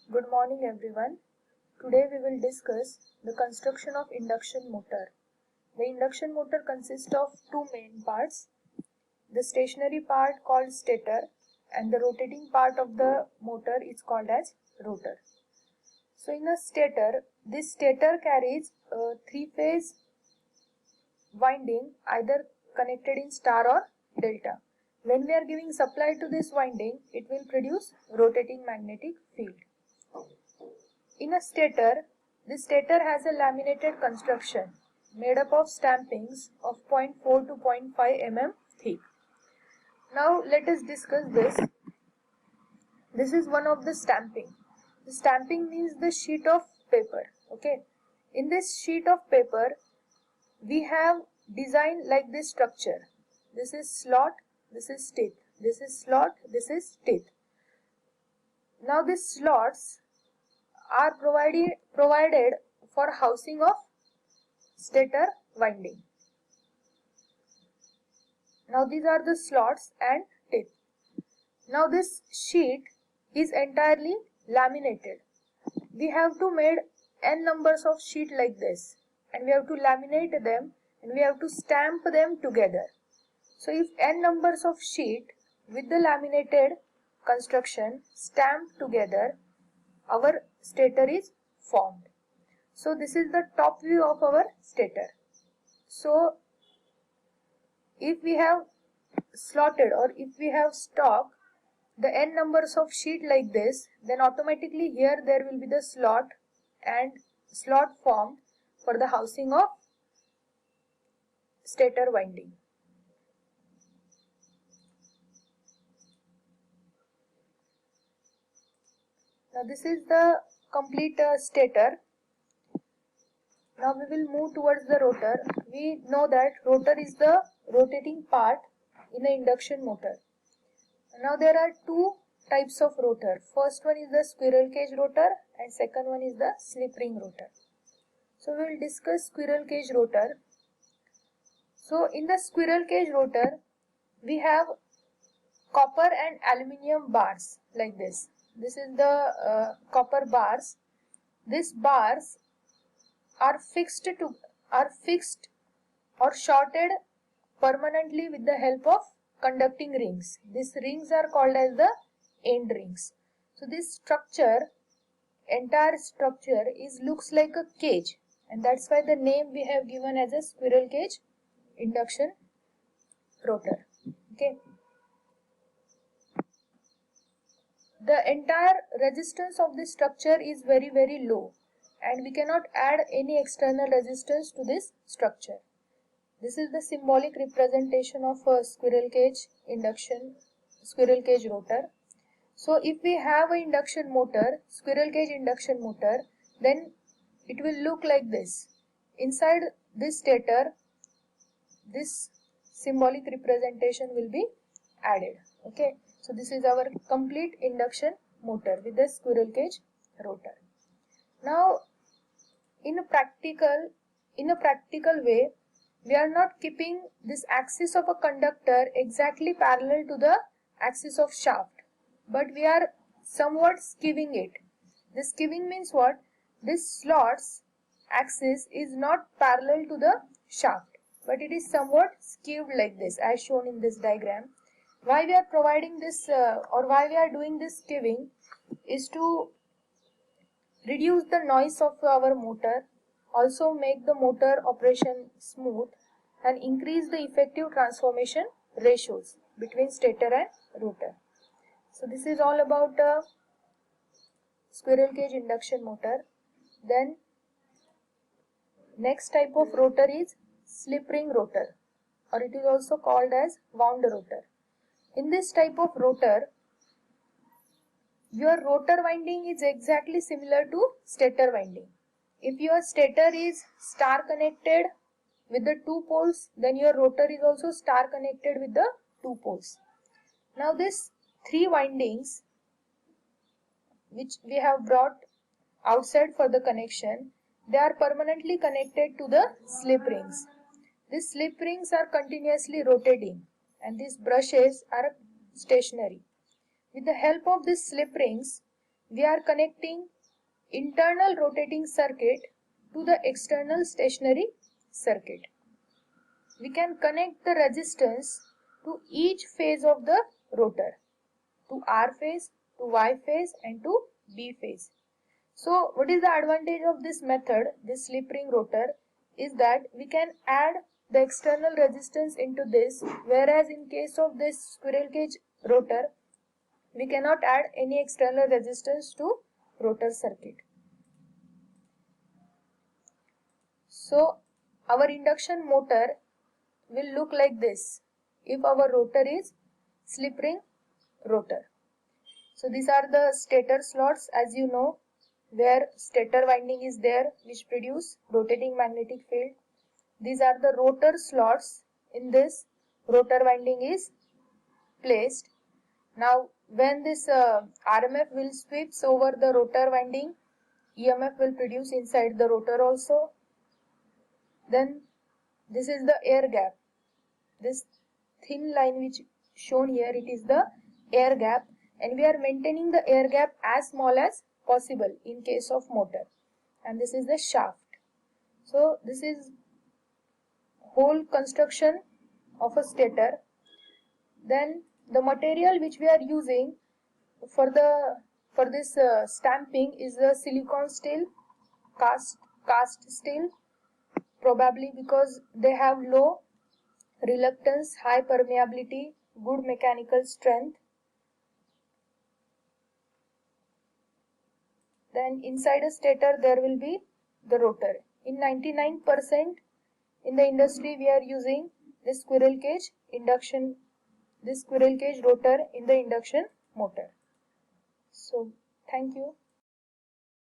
Good morning everyone. Today we will discuss the construction of induction motor. The induction motor consists of two main parts. The stationary part called stator and the rotating part of the motor is called as rotor. So in a stator, this stator carries a three-phase winding either connected in star or delta. When we are giving supply to this winding, it will produce rotating magnetic field. In a stator, the stator has a laminated construction made up of stampings of 0.4 to 0.5 mm thick. Now let us discuss this. This is one of the stamping. The stamping means the sheet of paper. Okay. In this sheet of paper, we have designed like this structure. This is slot, this is teeth. This is slot, this is teeth. Now these slots are provided for housing of stator winding. Now these are the slots and teeth. Now this sheet is entirely laminated. We have to make n numbers of sheet like this, and we have to laminate them and we have to stamp them together. So if n numbers of sheet with the laminated construction stamped together, our stator is formed. So this is the top view of our stator. So if we have slotted or if we have stock the n numbers of sheet like this, then automatically here there will be the slot and slot formed for the housing of stator winding. Now this is the complete stator. Now we will move towards the rotor. We know that rotor is the rotating part in an induction motor. Now there are two types of rotor. First one is the squirrel cage rotor and second one is the slip ring rotor. So we will discuss squirrel cage rotor. So in the squirrel cage rotor, we have copper and aluminium bars like this. This is the copper bars. These bars are fixed or shorted permanently with the help of conducting rings. These rings are called as the end rings. So this structure, entire structure looks like a cage, and that's why the name we have given as a squirrel cage induction rotor. Okay. The entire resistance of this structure is very low, and we cannot add any external resistance to this structure. This is the symbolic representation of a squirrel cage rotor. So if we have an induction motor, squirrel cage induction motor, then it will look like this. Inside this stator, this symbolic representation will be added. Okay. So this is our complete induction motor with the squirrel cage rotor. Now in a practical way, we are not keeping this axis of a conductor exactly parallel to the axis of shaft, but we are somewhat skewing it. This skewing means what? This slot's axis is not parallel to the shaft, but it is somewhat skewed like this, as shown in this diagram. Why we are providing this why we are doing this skewing is to reduce the noise of our motor, also make the motor operation smooth, and increase the effective transformation ratios between stator and rotor. So this is all about squirrel cage induction motor. Then next type of rotor is slip ring rotor, or it is also called as wound rotor. In this type of rotor, your rotor winding is exactly similar to stator winding. If your stator is star connected with the two poles, then your rotor is also star connected with the two poles. Now these three windings which we have brought outside for the connection, they are permanently connected to the slip rings. These slip rings are continuously rotating and these brushes are stationary. With the help of these slip rings, we are connecting internal rotating circuit to the external stationary circuit. We can connect the resistance to each phase of the rotor, to R phase, to Y phase and to B phase. So what is the advantage of this method, this slip ring rotor, is that we can add the external resistance into this, whereas in case of this squirrel cage rotor, we cannot add any external resistance to rotor circuit. So our induction motor will look like this if our rotor is slip ring rotor. So these are the stator slots, as you know, where stator winding is there, which produce rotating magnetic field. These are the rotor slots. In this, rotor winding is placed. Now when this RMF will sweeps over the rotor winding, EMF will produce inside the rotor also. Then this is the air gap. This thin line which shown here, it is the air gap, and we are maintaining the air gap as small as possible in case of motor. And this is the shaft. So this is whole construction of a stator. Then the material which we are using for this stamping is the silicon steel, cast steel, probably because they have low reluctance, high permeability, good mechanical strength. Then inside a stator there will be the rotor. In 99% in the industry we are using this squirrel cage rotor in the induction motor. So thank you.